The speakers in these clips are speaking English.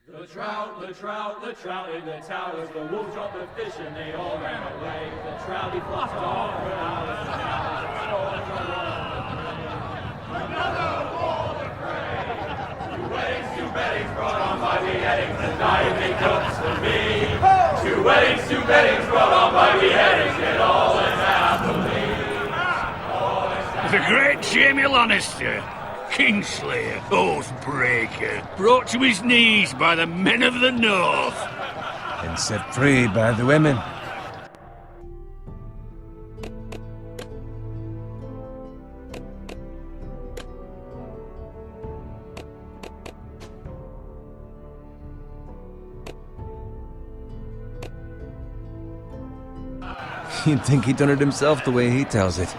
The trout in the towers, the wolves dropped the fish and they all ran away. The trouty flopped off, but Alice another war to pray. Two weddings brought on by beheadings, and diving cooks for me. Two weddings brought on by beheadings, yet all is happily. The great Jamie Lannister, Kingslayer, Oathbreaker, brought to his knees by the men of the North. And set free by the women. You'd think he'd done it himself the way he tells it.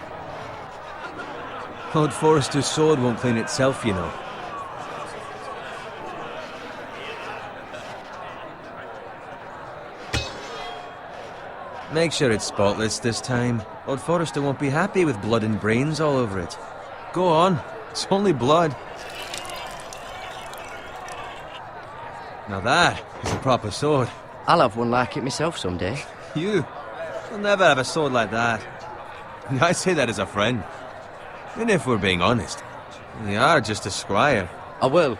Lord Forrester's sword won't clean itself, you know. Make sure it's spotless this time. Lord Forrester won't be happy with blood and brains all over it. Go on, it's only blood. Now that is a proper sword. I'll have one like it myself someday. You? You'll never have a sword like that. I say that as a friend. And if we're being honest, you are just a squire. I will.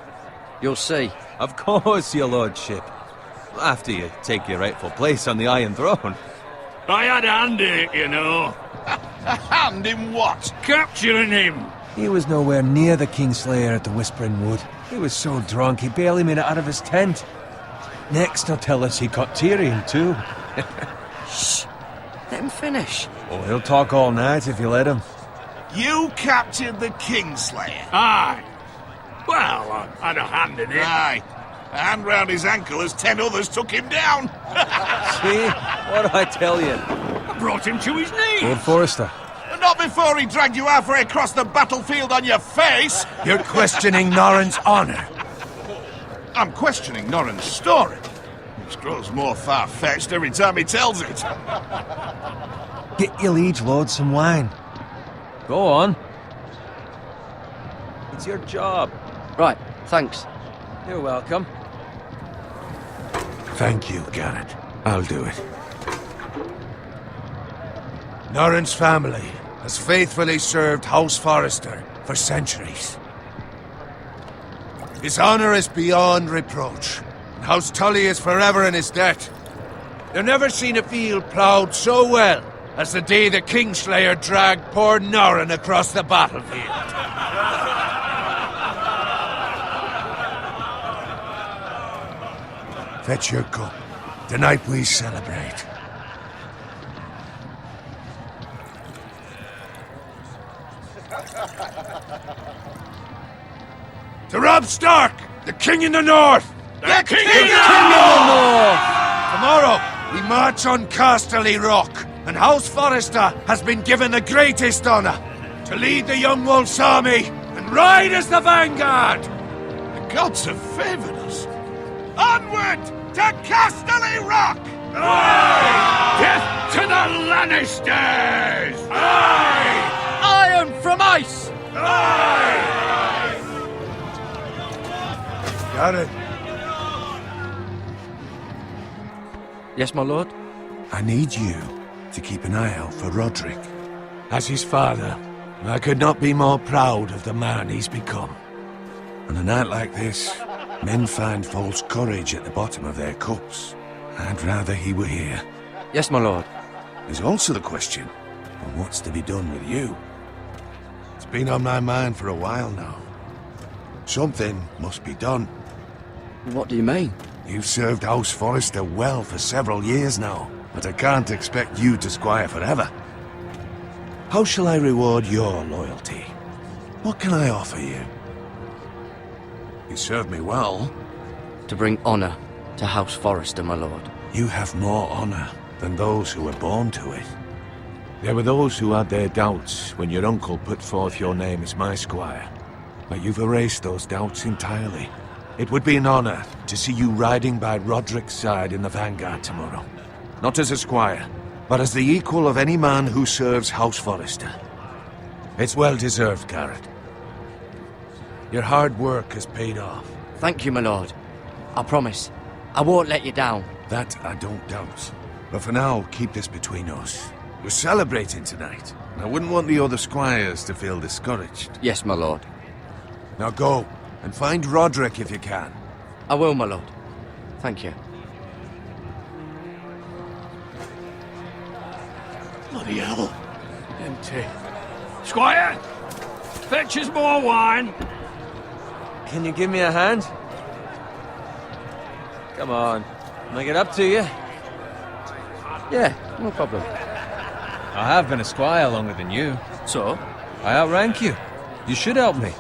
You'll see. Of course, your lordship. After you take your rightful place on the Iron Throne. I had a hand in it, you know. A hand in what? Capturing him. He was nowhere near the Kingslayer at the Whispering Wood. He was so drunk he barely made it out of his tent. Next he'll tell us he caught Tyrion too. Shh. Let him finish. Oh, he'll talk all night if you let him. You captured the Kingslayer? Aye. Well, I had a hand in it. Aye. A hand round his ankle as 10 others took him down. See? What do I tell you? I brought him to his knees. Lord Forrester. Not before he dragged you halfway across the battlefield on your face. You're questioning Norrin's honor. I'm questioning Norrin's story. It grows more far-fetched every time he tells it. Get your liege lord some wine. Go on. It's your job. Right, thanks. You're welcome. Thank you, Garrett. I'll do it. Norrin's family has faithfully served House Forrester for centuries. His honor is beyond reproach, and House Tully is forever in his debt. They've never seen a field ploughed so well as the day the Kingslayer dragged poor Norrin across the battlefield. Fetch your cup. Tonight we celebrate. To Robb Stark, the King in the North! The King in the North! Tomorrow, we march on Casterly Rock, and House Forrester has been given the greatest honor to lead the Young Wolf's army and ride as the vanguard! The gods have favored us. Onward to Casterly Rock! Aye! Death to the Lannisters! Aye! Iron from ice! Aye! Got it. Yes, my lord? I need you to keep an eye out for Roderick. As his father, I could not be more proud of the man he's become. On a night like this, men find false courage at the bottom of their cups. I'd rather he were here. Yes, my lord. There's also the question of what's to be done with you. It's been on my mind for a while now. Something must be done. What do you mean? You've served House Forrester well for several years now, but I can't expect you to squire forever. How shall I reward your loyalty? What can I offer you? You served me well. To bring honor to House Forrester, my lord. You have more honor than those who were born to it. There were those who had their doubts when your uncle put forth your name as my squire. But you've erased those doubts entirely. It would be an honor to see you riding by Roderick's side in the vanguard tomorrow. Not as a squire, but as the equal of any man who serves House Forrester. It's well deserved, Garrett. Your hard work has paid off. Thank you, my lord. I promise. I won't let you down. That I don't doubt. But for now, keep this between us. We're celebrating tonight. I wouldn't want the other squires to feel discouraged. Yes, my lord. Now go, and find Roderick if you can. I will, my lord. Thank you. Bloody hell. Empty. Squire! Fetch us more wine! Can you give me a hand? Come on. Make it up to you. Yeah, no problem. I have been a squire longer than you. So? I outrank you. You should help me.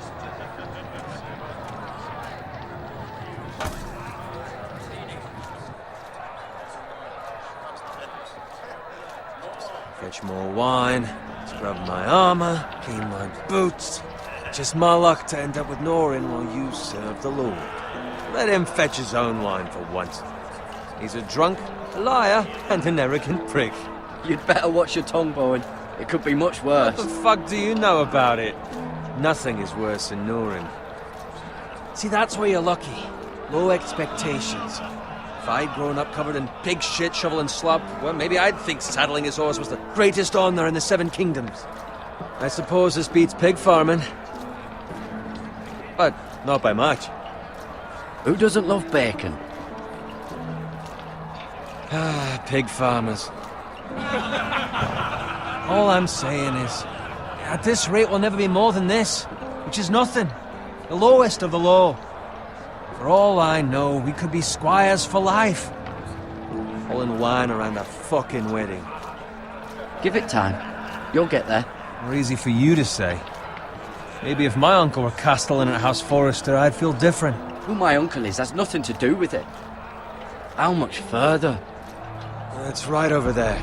Fetch more wine, scrub my armor, clean my boots. Just my luck to end up with Norin while you serve the Lord. Let him fetch his own wine for once. He's a drunk, a liar, and an arrogant prick. You'd better watch your tongue, Bowen. It could be much worse. What the fuck do you know about it? Nothing is worse than Norin. See, that's where you're lucky. Low expectations. If I'd grown up covered in pig shit, shovel and slop, well, maybe I'd think saddling his horse was the greatest honor in the Seven Kingdoms. I suppose this beats pig farming. But not by much. Who doesn't love bacon? Ah, pig farmers. All I'm saying is, at this rate we'll never be more than this, which is nothing. The lowest of the low. For all I know, we could be squires for life. Pulling wine around a fucking wedding. Give it time. You'll get there. More easy for you to say. Maybe if my uncle were castellan at House Forrester, I'd feel different. Who my uncle is has nothing to do with it. How much further? It's right over there.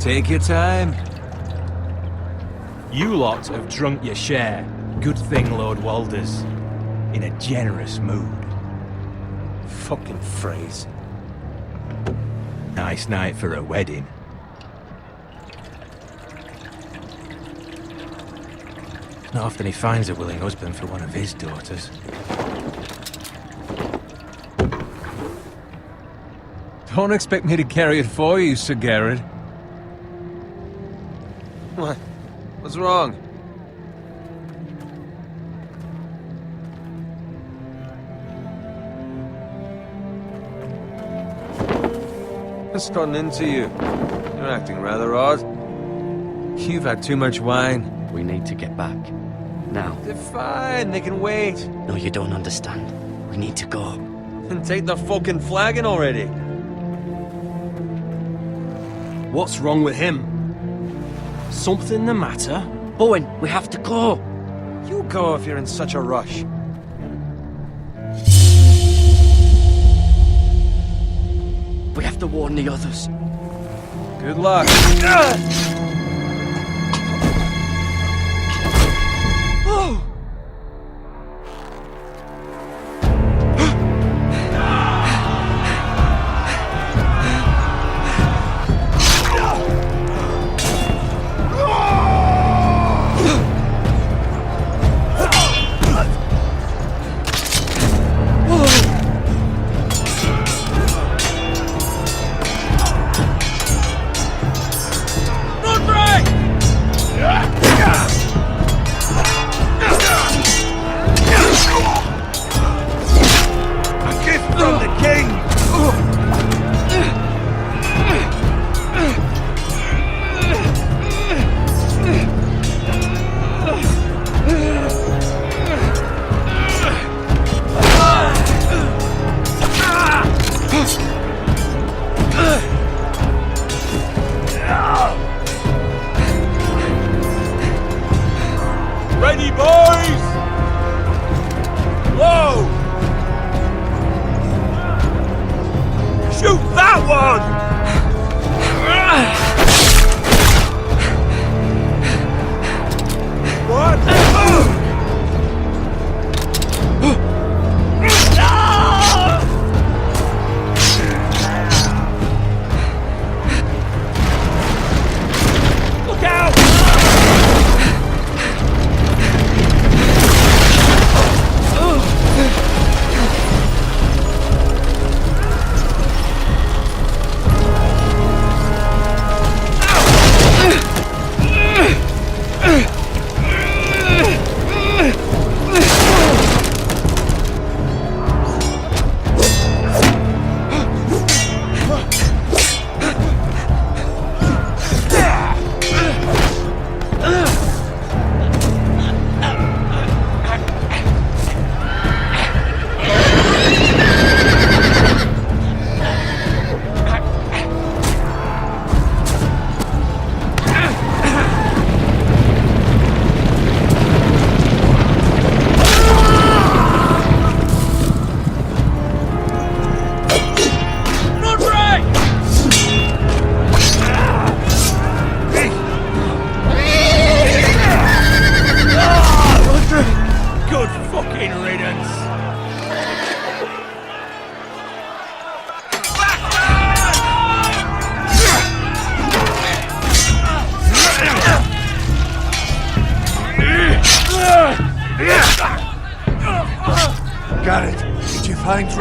Take your time. You lot have drunk your share. Good thing Lord Walder's in a generous mood. Fucking phrase. Nice night for a wedding. Not often he finds a willing husband for one of his daughters. Don't expect me to carry it for you, Sir Garrett. What? What's wrong? What's gotten into you? You're acting rather odd. You've had too much wine. We need to get back. Now. They're fine, they can wait. No, you don't understand. We need to go. And take the fucking flagon already. What's wrong with him? Something the matter? Bowen, we have to go. You go if you're in such a rush. We have to warn the others. Good luck. Oh!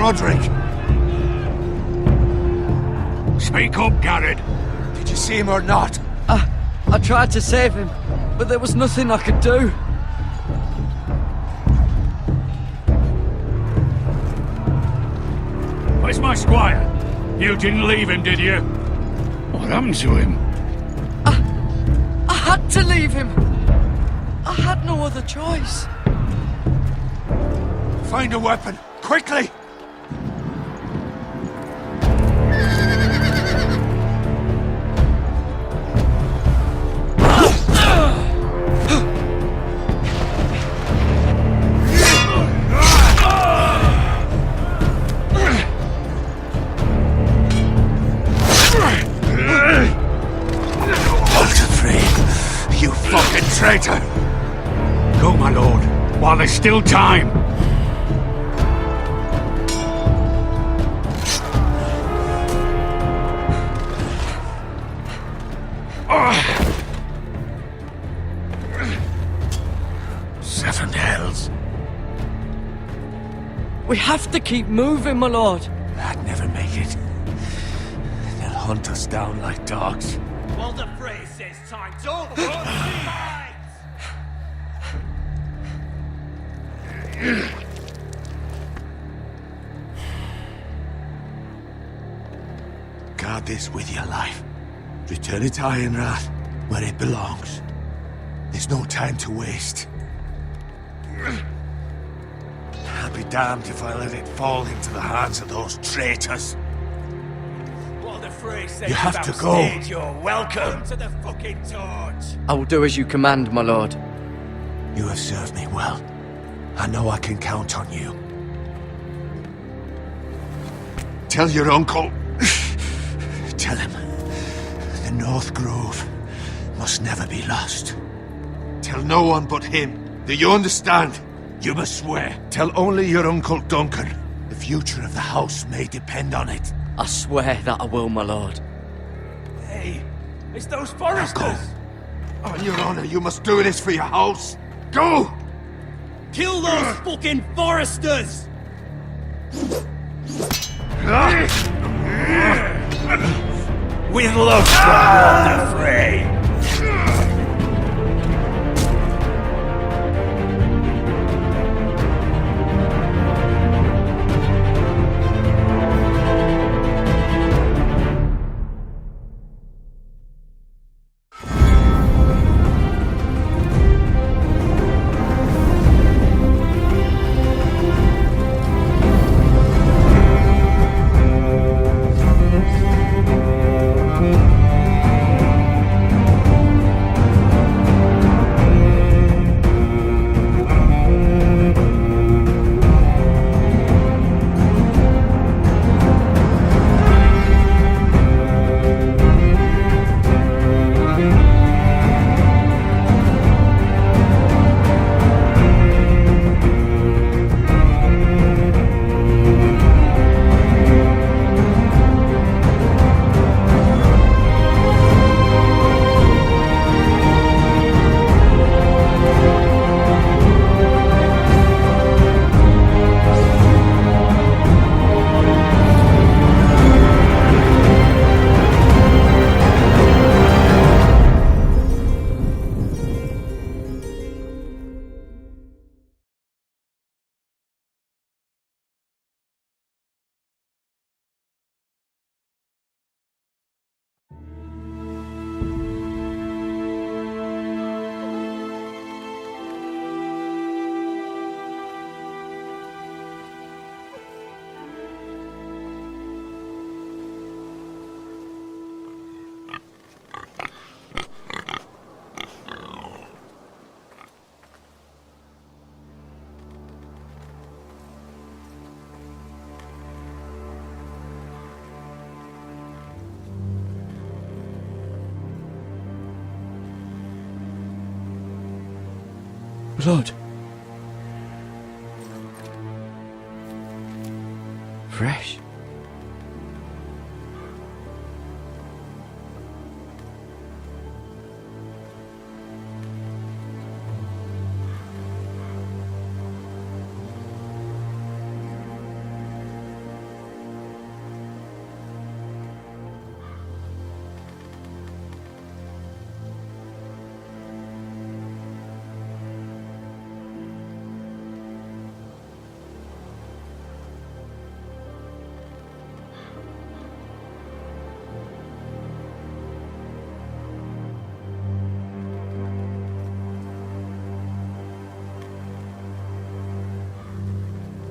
Roderick? Speak up, Garrett. Did you see him or not? I tried to save him, but there was nothing I could do. Where's my squire? You didn't leave him, did you? What happened to him? I had to leave him. I had no other choice. Find a weapon, quickly! You fucking traitor! Go, my lord, while there's still time. Seven hells. We have to keep moving, my lord. I'd never make it. They'll hunt us down like dogs. Well, the phrase says time's over. Fight! Guard this with your life. Return it to Ironrath, where it belongs. There's no time to waste. I'll be damned if I let it fall into the hands of those traitors. Well, the phrase says You have to go. You're welcome to the fucking torch. I will do as you command, my lord. You have served me well. I know I can count on you. Tell your uncle. Tell him. The North Grove must never be lost. Tell no one but him. Do you understand? You must swear. Tell only your Uncle Duncan. The future of the house may depend on it. I swear that I will, my lord. Hey, it's those Now foresters. go. On your honor, you must do this for your house. Go! Kill those fucking foresters. With love from Walter Frey. Blood. Fresh.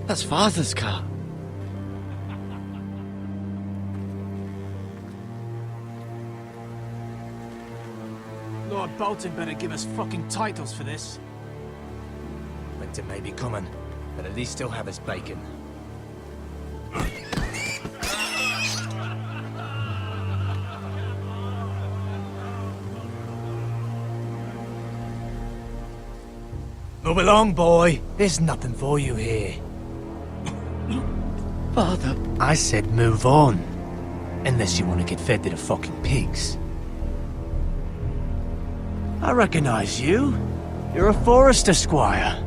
That's Father's car. Lord Bolton better give us fucking titles for this. Winter may be coming, but at least he'll have his bacon. Move along, boy. There's nothing for you here. Father, I said move on. Unless you want to get fed to the fucking pigs. I recognize you. You're a Forester squire.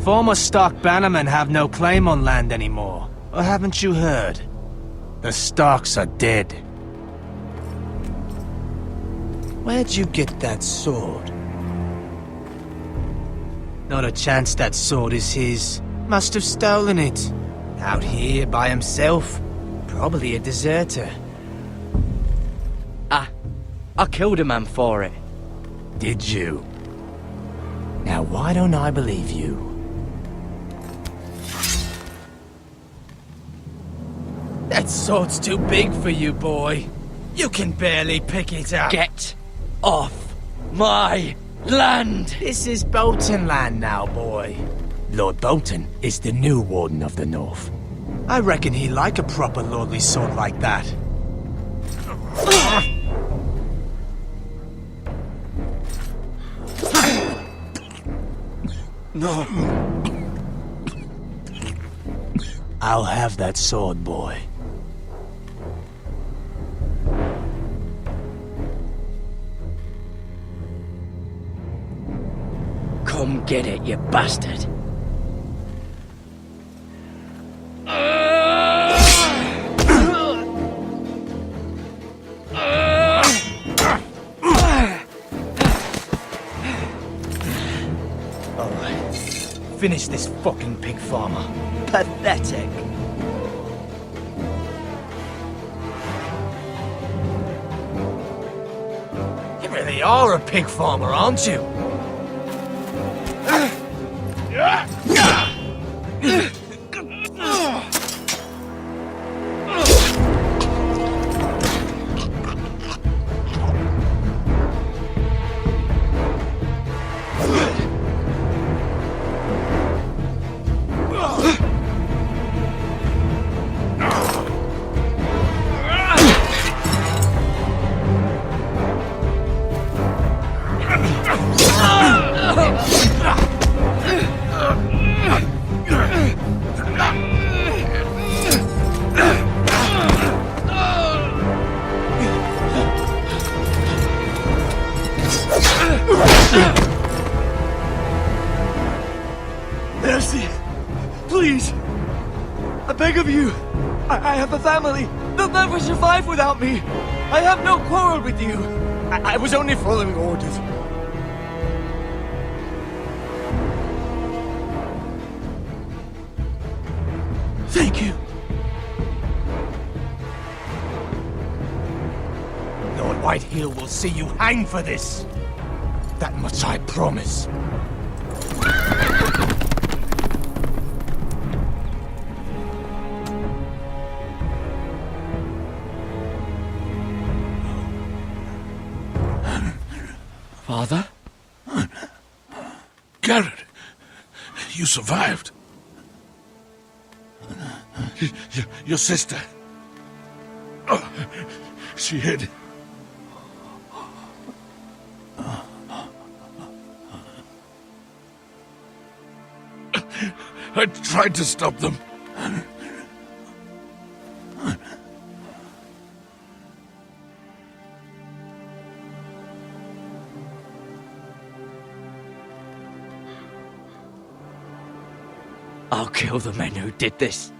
Former Stark bannermen have no claim on land anymore. Or haven't you heard? The Starks are dead. Where'd you get that sword? Not a chance that sword is his. Must have stolen it. Out here by himself. Probably a deserter. I killed a man for it. Did you? Now why don't I believe you? That sword's too big for you, boy. You can barely pick it up. Get off my land! This is Bolton land now, boy. Lord Bolton is the new Warden of the North. I reckon he'd like a proper lordly sword like that. No. I'll have that sword, boy. Come get it, you bastard. Alright. Finish this fucking pig farmer. Pathetic. You really are a pig farmer, aren't you? Mercy! Please! I beg of you! I have a family! They'll never survive without me! I have no quarrel with you! I was only following orders. Thank you. Lord Whitehill will see you hang for this. That much I promise. Father? Garrett, you survived. Your sister. Oh, she hid. I tried to stop them. I'll kill the men who did this.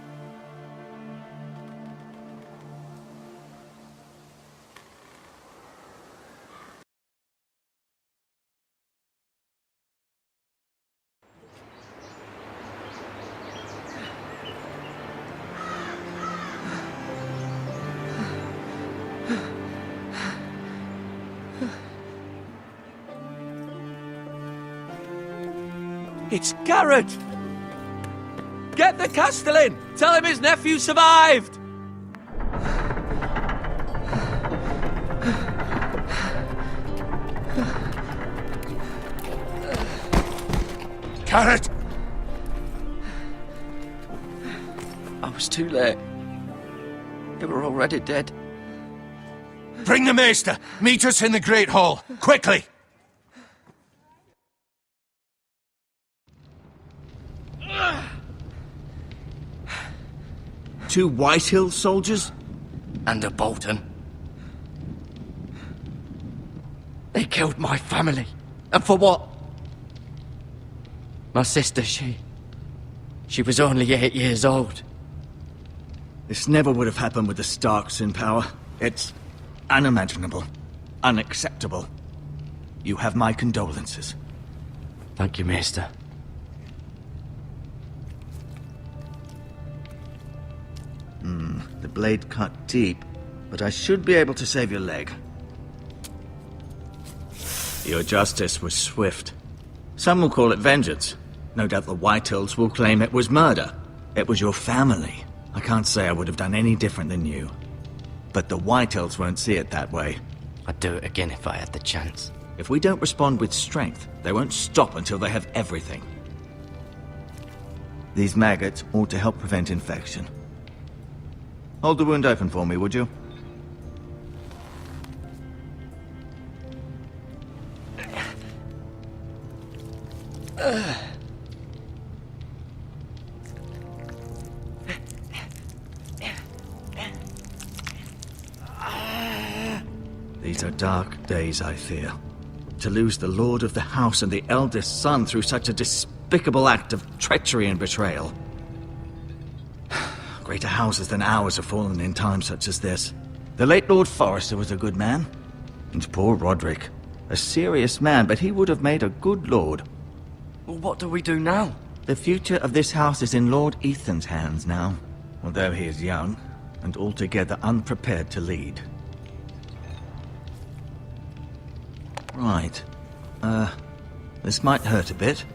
It's Garrett! Get Let the Castellan! Tell him his nephew survived! Carrot! I was too late. They were already dead. Bring the maester! Meet us in the Great Hall! Quickly! Two Whitehill soldiers? And a Bolton. They killed my family. And for what? My sister, she was only 8 years old. This never would have happened with the Starks in power. It's unimaginable. Unacceptable. You have my condolences. Thank you, Maester. The blade cut deep, but I should be able to save your leg. Your justice was swift. Some will call it vengeance. No doubt the Whitehills will claim it was murder. It was your family. I can't say I would have done any different than you. But the Whitehills won't see it that way. I'd do it again if I had the chance. If we don't respond with strength, they won't stop until they have everything. These maggots ought to help prevent infection. Hold the wound open for me, would you? These are dark days, I fear. To lose the lord of the house and the eldest son through such a despicable act of treachery and betrayal. Greater houses than ours have fallen in times such as this. The late Lord Forrester was a good man. And poor Roderick. A serious man, but he would have made a good lord. Well, what do we do now? The future of this house is in Lord Ethan's hands now. Although he is young, and altogether unprepared to lead. Right. This might hurt a bit.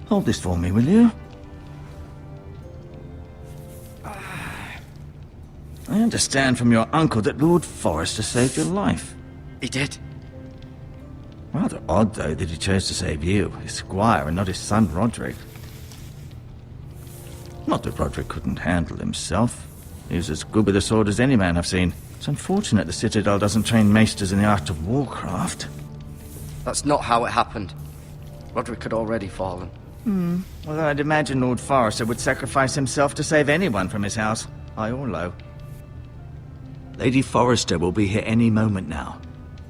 Hold this for me, will you? I understand from your uncle that Lord Forrester saved your life. He did. Rather odd, though, that he chose to save you, his squire, and not his son Roderick. Not that Roderick couldn't handle himself. He was as good with a sword as any man I've seen. It's unfortunate the Citadel doesn't train maesters in the art of warcraft. That's not how it happened. Roderick had already fallen. Well, I'd imagine Lord Forrester would sacrifice himself to save anyone from his house, high or low. Lady Forrester will be here any moment now.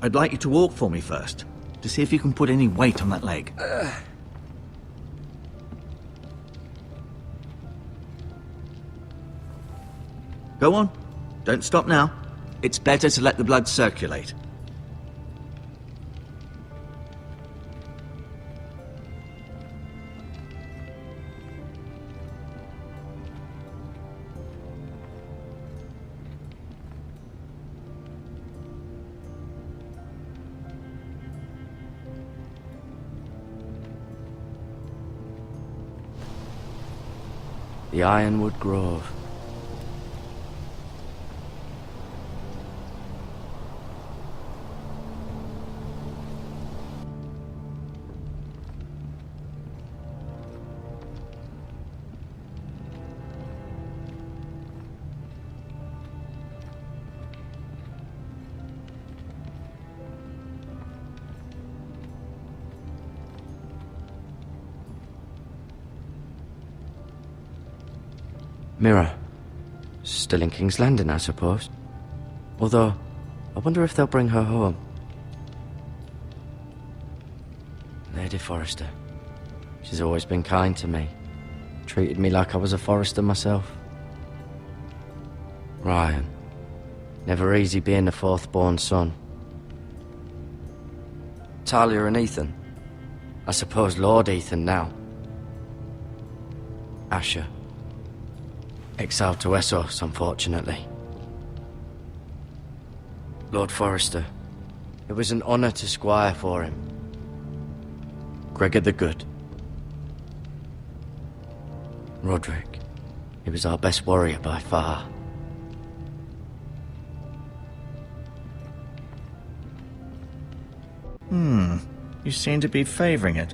I'd like you to walk for me first, to see if you can put any weight on that leg. Go on. Don't stop now. It's better to let the blood circulate. The Ironwood Grove. Mirror. Still in King's Landing, I suppose. Although, I wonder if they'll bring her home. Lady Forrester. She's always been kind to me. Treated me like I was a Forrester myself. Ryan. Never easy being the fourth-born son. Talia and Ethan. I suppose Lord Ethan now. Asher. Exiled to Essos, unfortunately. Lord Forrester. It was an honour to squire for him. Gregor the Good. Roderick. He was our best warrior by far. You seem to be favouring it.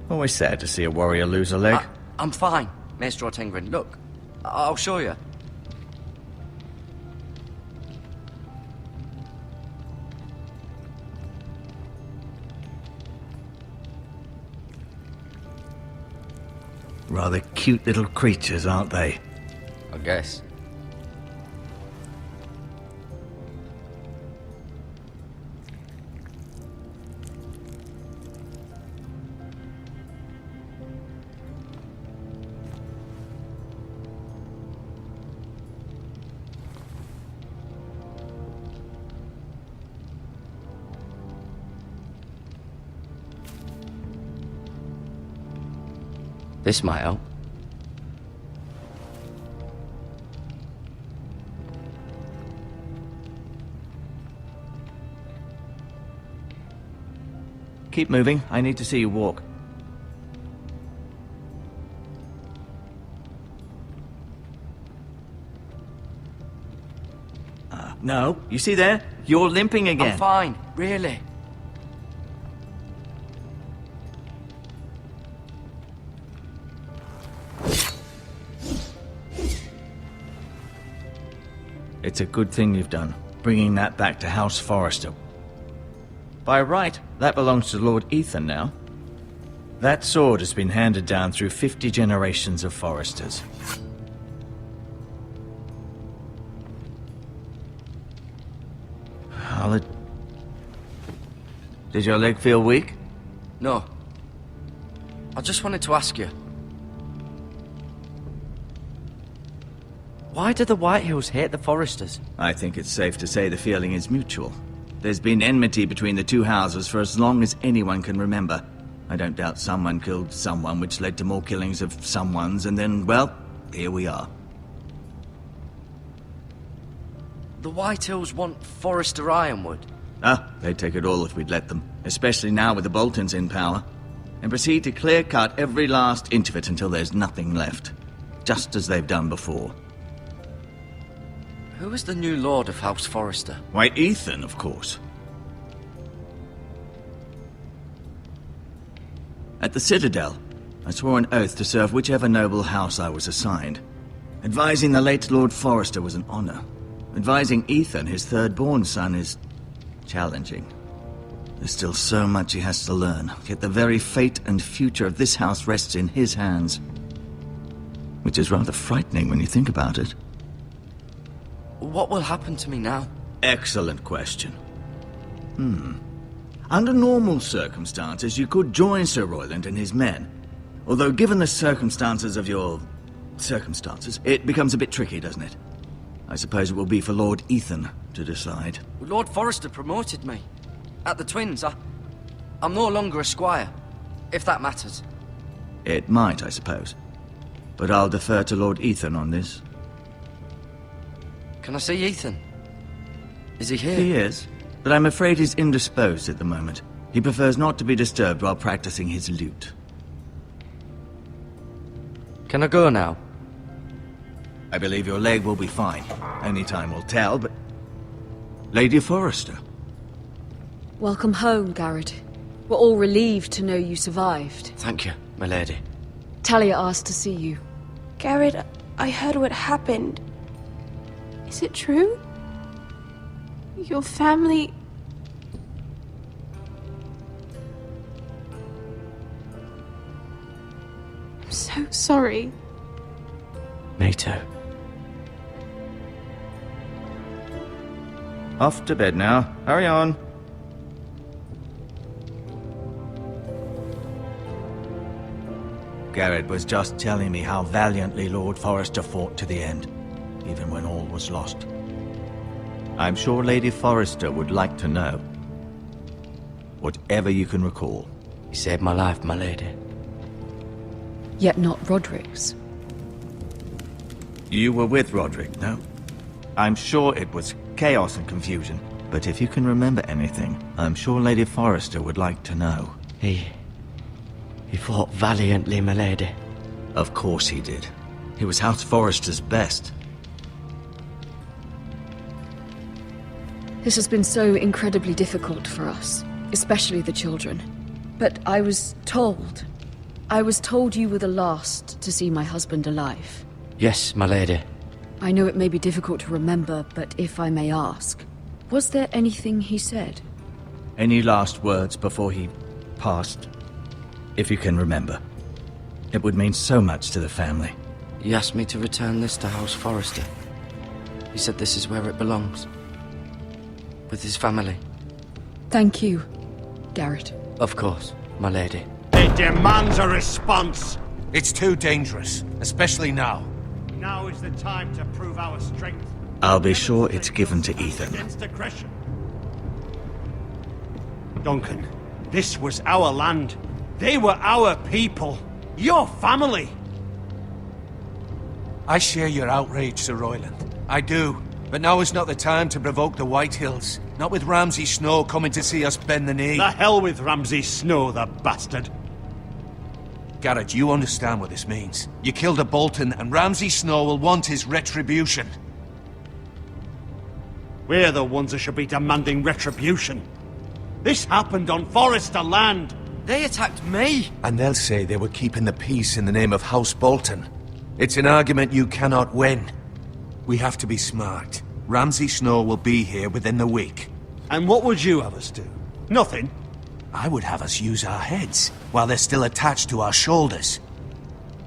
Always sad to see a warrior lose a leg. I'm fine, Maester Ortengren. Look, I'll show you. Rather cute little creatures, aren't they? I guess. This might help. Keep moving. I need to see you walk. No. You see there? You're limping again. I'm fine, really. It's a good thing you've done, bringing that back to House Forrester. By right, that belongs to Lord Ethan now. That sword has been handed down through 50 generations of Forresters. Did your leg feel weak? No. I just wanted to ask you. Why do the Whitehills hate the Forresters? I think it's safe to say the feeling is mutual. There's been enmity between the two houses for as long as anyone can remember. I don't doubt someone killed someone, which led to more killings of someones, and then, well, here we are. The Whitehills want Forrester Ironwood. They'd take it all if we'd let them, especially now with the Boltons in power, and proceed to clear-cut every last inch of it until there's nothing left, just as they've done before. Who is the new Lord of House Forrester? Why, Ethan, of course. At the Citadel, I swore an oath to serve whichever noble house I was assigned. Advising the late Lord Forrester was an honor. Advising Ethan, his third-born son, is challenging. There's still so much he has to learn, yet the very fate and future of this house rests in his hands. Which is rather frightening when you think about it. What will happen to me now? Excellent question. Under normal circumstances, you could join Sir Royland and his men. Although given the circumstances of your circumstances, it becomes a bit tricky, doesn't it? I suppose it will be for Lord Ethan to decide. Lord Forrester promoted me. At the Twins, I'm no longer a squire, if that matters. It might, I suppose. But I'll defer to Lord Ethan on this. Can I see Ethan? Is he here? He is, but I'm afraid he's indisposed at the moment. He prefers not to be disturbed while practicing his lute. Can I go now? I believe your leg will be fine. Only time will tell, but... Lady Forrester. Welcome home, Garrett. We're all relieved to know you survived. Thank you, my lady. Talia asked to see you. Garrett, I heard what happened. Is it true? Your family... I'm so sorry. Me too. Off to bed now. Hurry on. Garrett was just telling me how valiantly Lord Forrester fought to the end, even when all was lost. I'm sure Lady Forrester would like to know. Whatever you can recall. You saved my life, my lady. Yet not Roderick's. You were with Roderick, no? I'm sure it was chaos and confusion, but if you can remember anything, I'm sure Lady Forrester would like to know. He fought valiantly, my lady. Of course he did. He was House Forrester's best. This has been so incredibly difficult for us, especially the children. But I was told you were the last to see my husband alive. Yes, my lady. I know it may be difficult to remember, but if I may ask, was there anything he said? Any last words before he passed? If you can remember. It would mean so much to the family. He asked me to return this to House Forrester. He said this is where it belongs. With his family. Thank you, Garrett. Of course, my lady. It demands a response. It's too dangerous, especially now. Now is the time to prove our strength. I'll be sure it's given to Ethan. Against aggression. Duncan, this was our land. They were our people. Your family. I share your outrage, Sir Royland. I do. But now is not the time to provoke the White Hills. Not with Ramsay Snow coming to see us bend the knee. The hell with Ramsay Snow, the bastard. Garrett, you understand what this means. You killed a Bolton, and Ramsay Snow will want his retribution. We're the ones that should be demanding retribution. This happened on Forrester land. They attacked me! And they'll say they were keeping the peace in the name of House Bolton. It's an argument you cannot win. We have to be smart. Ramsay Snow will be here within the week. And what would you have us do? Nothing. I would have us use our heads, while they're still attached to our shoulders.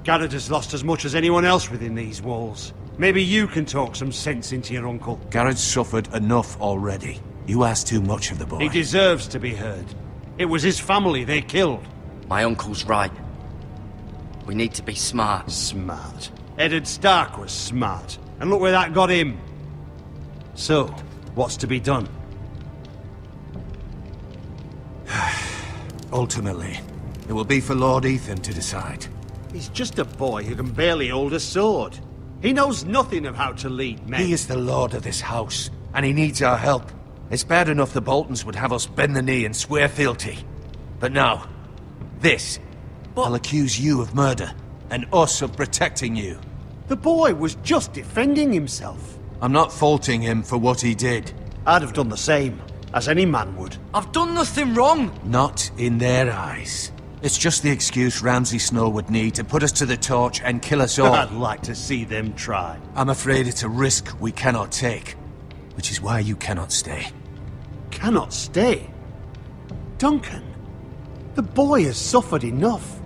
Garrett has lost as much as anyone else within these walls. Maybe you can talk some sense into your uncle. Garrett's suffered enough already. You ask too much of the boy. He deserves to be heard. It was his family they killed. My uncle's right. We need to be smart. Smart. Eddard Stark was smart. And look where that got him. So, what's to be done? Ultimately, it will be for Lord Ethan to decide. He's just a boy who can barely hold a sword. He knows nothing of how to lead men. He is the lord of this house, and he needs our help. It's bad enough the Boltons would have us bend the knee and swear fealty. But now, this. I'll accuse you of murder, and us of protecting you. The boy was just defending himself. I'm not faulting him for what he did. I'd have done the same, as any man would. I've done nothing wrong! Not in their eyes. It's just the excuse Ramsay Snow would need to put us to the torch and kill us all. I'd like to see them try. I'm afraid it's a risk we cannot take, which is why you cannot stay. Cannot stay? Duncan, the boy has suffered enough.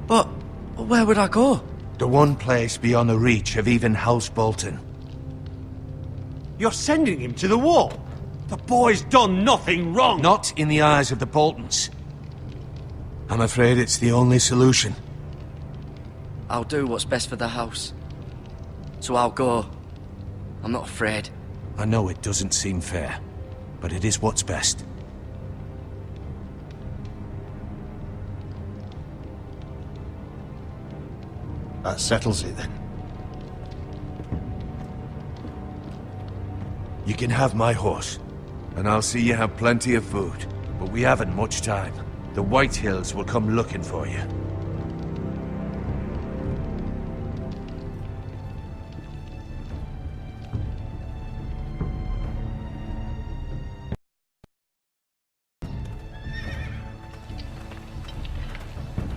But where would I go? The one place beyond the reach of even House Bolton. You're sending him to the wall? The boy's done nothing wrong! Not in the eyes of the Boltons. I'm afraid it's the only solution. I'll do what's best for the house. So I'll go. I'm not afraid. I know it doesn't seem fair, but it is what's best. That settles it then. You can have my horse, and I'll see you have plenty of food. But we haven't much time. The White Hills will come looking for you.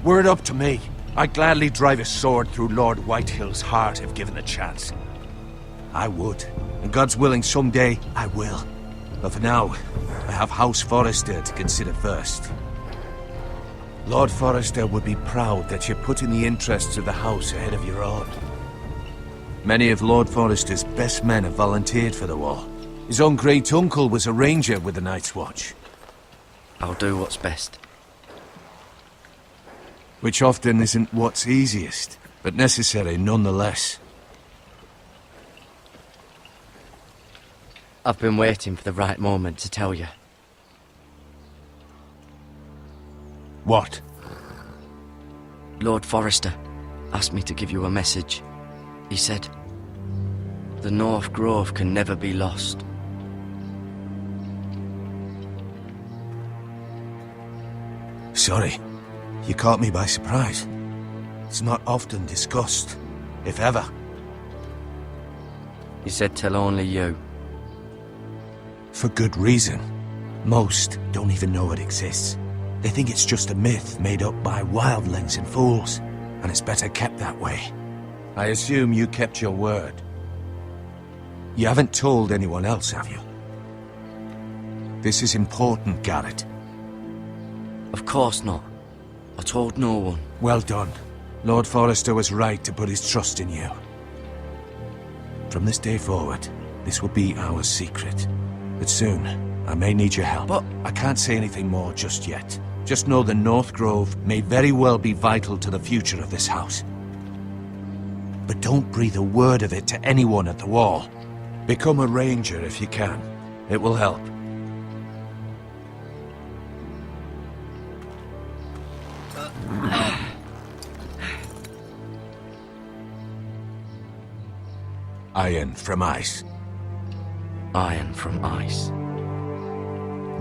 Were it up to me, I'd gladly drive a sword through Lord Whitehill's heart if given the chance. I would, and God's willing someday I will. But for now, I have House Forrester to consider first. Lord Forrester would be proud that you're putting the interests of the house ahead of your own. Many of Lord Forrester's best men have volunteered for the war. His own great-uncle was a ranger with the Night's Watch. I'll do what's best. Which often isn't what's easiest, but necessary nonetheless. I've been waiting for the right moment to tell you. What? Lord Forrester asked me to give you a message. He said, the North Grove can never be lost. Sorry. You caught me by surprise. It's not often discussed, if ever. He said tell only you. For good reason. Most don't even know it exists. They think it's just a myth made up by wildlings and fools, and it's better kept that way. I assume you kept your word. You haven't told anyone else, have you? This is important, Garrett. Of course not. I told no one. Well done. Lord Forrester was right to put his trust in you. From this day forward, this will be our secret. But soon, I may need your help. But I can't say anything more just yet. Just know the North Grove may very well be vital to the future of this house. But don't breathe a word of it to anyone at the Wall. Become a ranger if you can. It will help. Iron from ice. Iron from ice.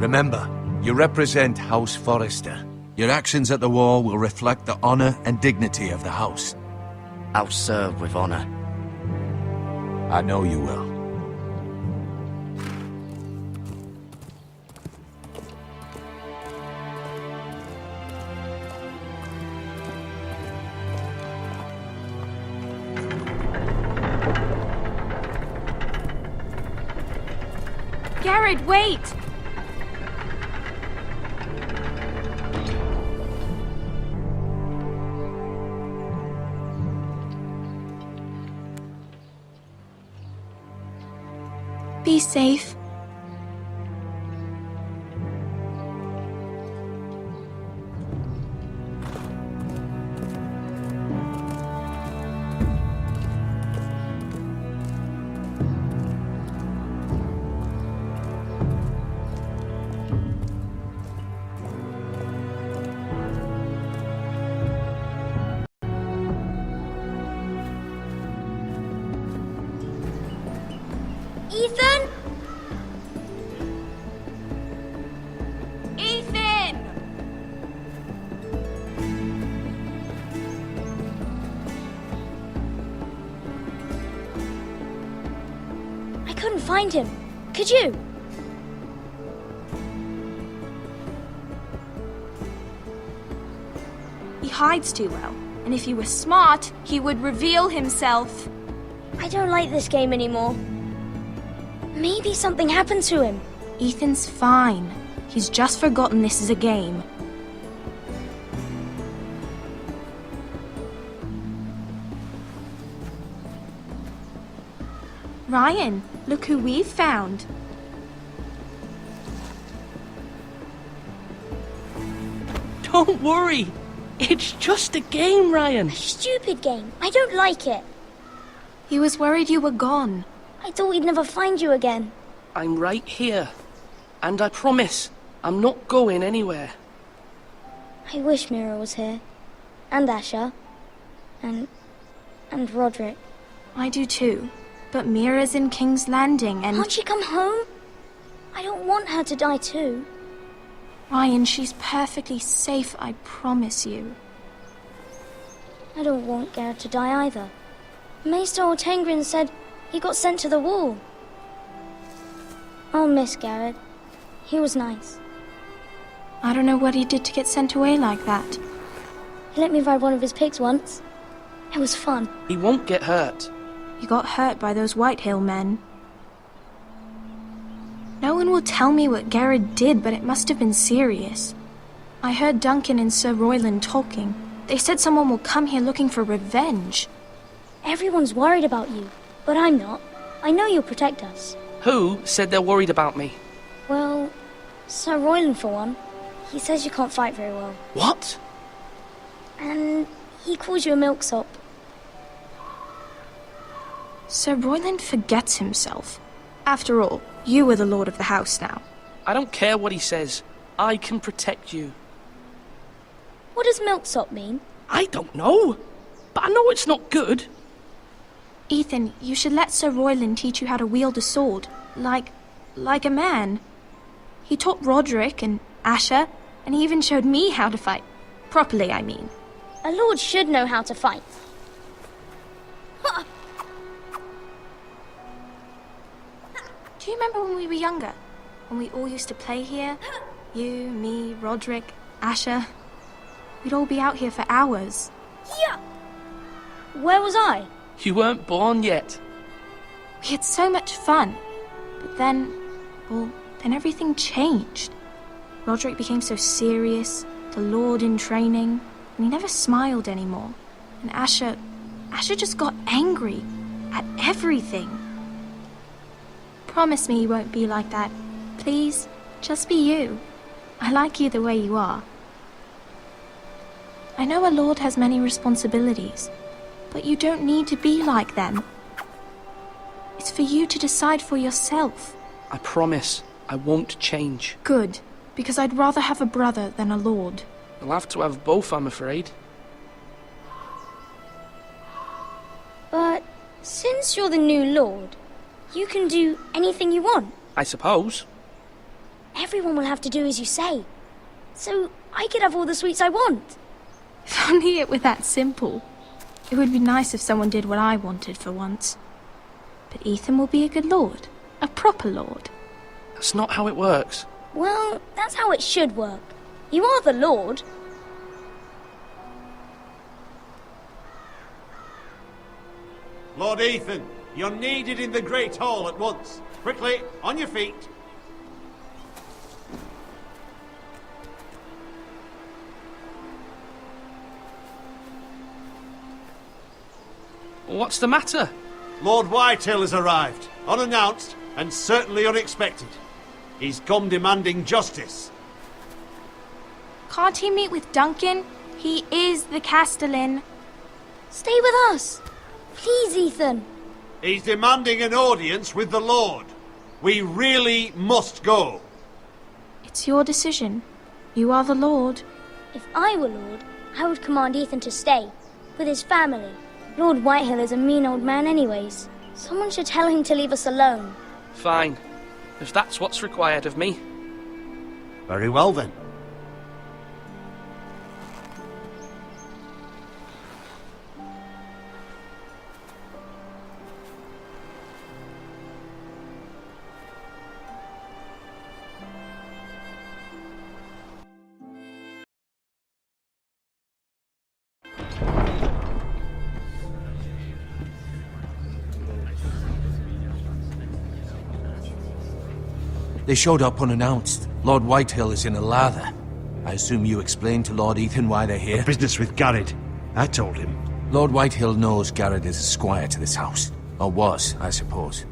Remember, you represent House Forrester. Your actions at the Wall will reflect the honor and dignity of the house. I'll serve with honor. I know you will. Garrett, wait! Be safe. Ethan? Ethan! I couldn't find him. Could you? He hides too well, and if he were smart, he would reveal himself. I don't like this game anymore. Maybe something happened to him. Ethan's fine. He's just forgotten this is a game. Ryan, look who we've found. Don't worry. It's just a game, Ryan. Stupid game. I don't like it. He was worried you were gone. I thought we'd never find you again. I'm right here. And I promise, I'm not going anywhere. I wish Mira was here. And Asher. And Roderick. I do too. But Mira's in King's Landing and... Can't she come home? I don't want her to die too. Ryan, she's perfectly safe, I promise you. I don't want Garrett to die either. Maester Ortengrin said he got sent to the Wall. I'll miss Garrett. He was nice. I don't know what he did to get sent away like that. He let me ride one of his pigs once. It was fun. He won't get hurt. He got hurt by those Whitehill men. No one will tell me what Garrett did, but it must have been serious. I heard Duncan and Sir Royland talking. They said someone will come here looking for revenge. Everyone's worried about you, but I'm not. I know you'll protect us. Who said they're worried about me? Well, Sir Royland for one. He says you can't fight very well. What? And he calls you a milksop. Sir Royland forgets himself. After all, you are the lord of the house now. I don't care what he says. I can protect you. What does milksop mean? I don't know. But I know it's not good. Ethan, you should let Sir Royland teach you how to wield a sword. Like a man. He taught Roderick and Asher, and he even showed me how to fight. Properly, I mean. A lord should know how to fight. remember when we were younger? When we all used to play here? You, me, Roderick, Asher. We'd all be out here for hours. Yeah! Where was I? You weren't born yet. We had so much fun. But then, then everything changed. Roderick became so serious, the Lord in training, and he never smiled anymore. And Asher just got angry at everything. Promise me you won't be like that. Please, just be you. I like you the way you are. I know a lord has many responsibilities, but you don't need to be like them. It's for you to decide for yourself. I promise I won't change. Good, because I'd rather have a brother than a lord. You'll have to have both, I'm afraid. But since you're the new lord, you can do anything you want. I suppose. Everyone will have to do as you say. So I could have all the sweets I want. If only it were that simple. It would be nice if someone did what I wanted for once. But Ethan will be a good lord. A proper lord. That's not how it works. Well, that's how it should work. You are the lord. Lord Ethan, you're needed in the Great Hall at once. Quickly, on your feet. What's the matter? Lord Whitehill has arrived, unannounced and certainly unexpected. He's come demanding justice. Can't he meet with Duncan? He is the Castellan. Stay with us. Please, Ethan. He's demanding an audience with the Lord. We really must go. It's your decision. You are the lord. If I were lord, I would command Ethan to stay, with his family. Lord Whitehill is a mean old man anyways. Someone should tell him to leave us alone. Fine. If that's what's required of me. Very well then. They showed up unannounced. Lord Whitehill is in a lather. I assume you explained to Lord Ethan why they're here? Business with Garrett. I told him. Lord Whitehill knows Garrett is a squire to this house. Or was, I suppose.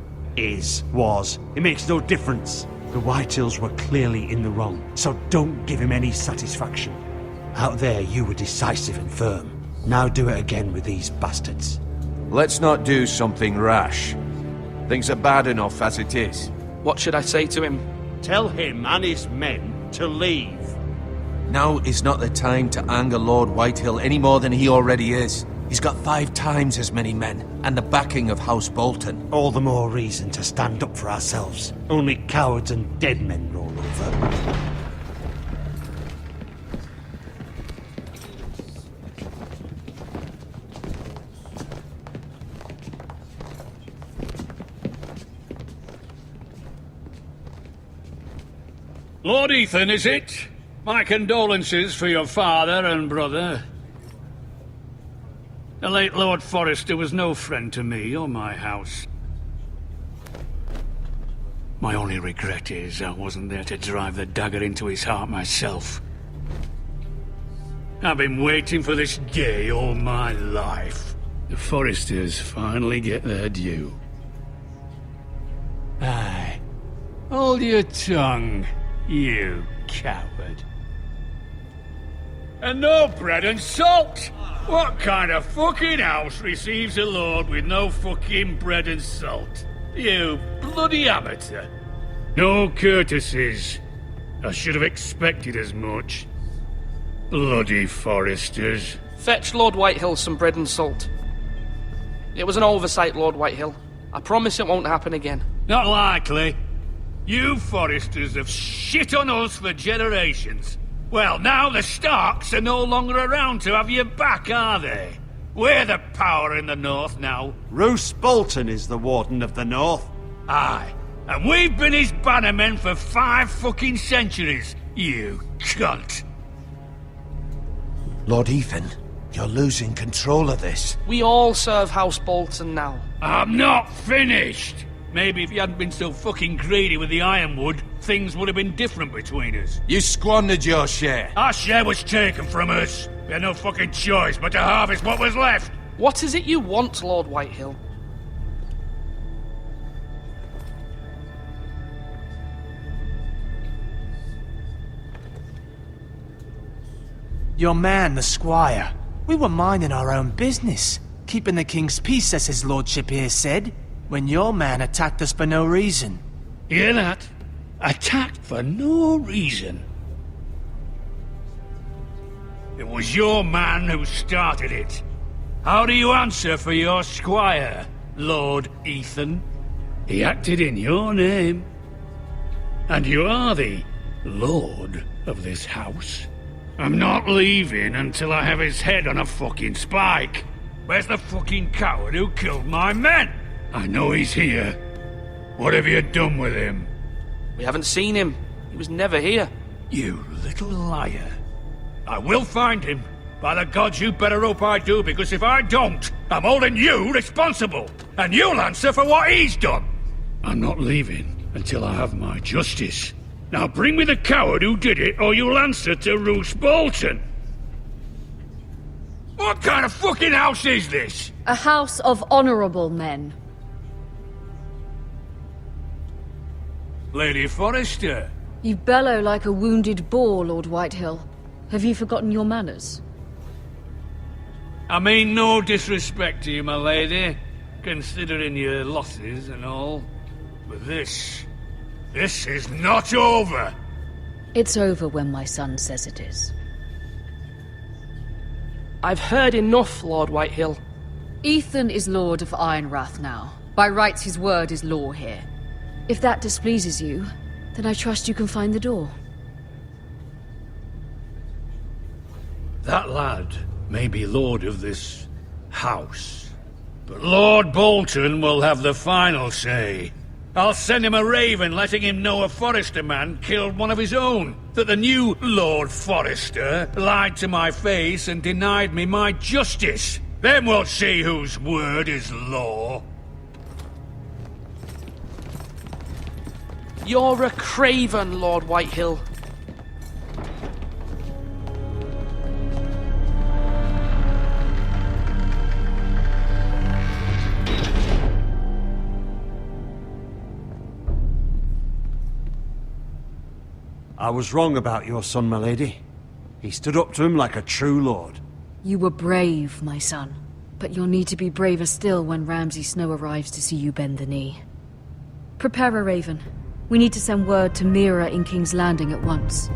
Was. It makes no difference. The Whitehills were clearly in the wrong, so don't give him any satisfaction. Out there, you were decisive and firm. Now do it again with these bastards. Let's not do something rash. Things are bad enough as it is. What should I say to him? Tell him and his men to leave. Now is not the time to anger Lord Whitehill any more than he already is. He's got 5 times as many men, and the backing of House Bolton. All the more reason to stand up for ourselves. Only cowards and dead men roll over. Lord Ethan, is it? My condolences for your father and brother. The late Lord Forrester was no friend to me or my house. My only regret is I wasn't there to drive the dagger into his heart myself. I've been waiting for this day all my life. The Forresters finally get their due. Aye. Hold your tongue, you coward. And no bread and salt! What kind of fucking house receives a lord with no fucking bread and salt? You bloody amateur. No courtesies. I should have expected as much. Bloody Forresters. Fetch Lord Whitehill some bread and salt. It was an oversight, Lord Whitehill. I promise it won't happen again. Not likely. You Forresters have shit on us for generations. Well, now the Starks are no longer around to have you back, are they? We're the power in the north now. Roose Bolton is the Warden of the North. Aye, And we've been his bannermen for 5 fucking centuries, you cunt. Lord Ethan, you're losing control of this. We all serve House Bolton now. I'm not finished! Maybe if you hadn't been so fucking greedy with the ironwood, things would have been different between us. You squandered your share. Our share was taken from us. We had no fucking choice but to harvest what was left. What is it you want, Lord Whitehill? Your man, the squire. We were minding our own business, keeping the king's peace, as his lordship here said, when your man attacked us for no reason. Hear that? Attacked for no reason. It was your man who started it. How do you answer for your squire, Lord Ethan? He acted in your name. And you are the lord of this house. I'm not leaving until I have his head on a fucking spike. Where's the fucking coward who killed my men? I know he's here. What have you done with him? We haven't seen him. He was never here. You little liar. I will find him. By the gods, you better hope I do, because if I don't, I'm holding you responsible. And you'll answer for what he's done. I'm not leaving until I have my justice. Now bring me the coward who did it, or you'll answer to Roose Bolton. What kind of fucking house is this? A house of honorable men. Lady Forrester. You bellow like a wounded boar, Lord Whitehill. Have you forgotten your manners? I mean no disrespect to you, my lady, considering your losses and all. But this is not over. It's over when my son says it is. I've heard enough, Lord Whitehill. Ethan is Lord of Ironrath now. By rights, his word is law here. If that displeases you, then I trust you can find the door. That lad may be lord of this house, but Lord Bolton will have the final say. I'll send him a raven letting him know a Forrester man killed one of his own, that the new Lord Forrester lied to my face and denied me my justice. Then we'll see whose word is law. You're a craven, Lord Whitehill. I was wrong about your son, my lady. He stood up to him like a true lord. You were brave, my son. But you'll need to be braver still when Ramsay Snow arrives to see you bend the knee. Prepare a raven. We need to send word to Mira in King's Landing at once.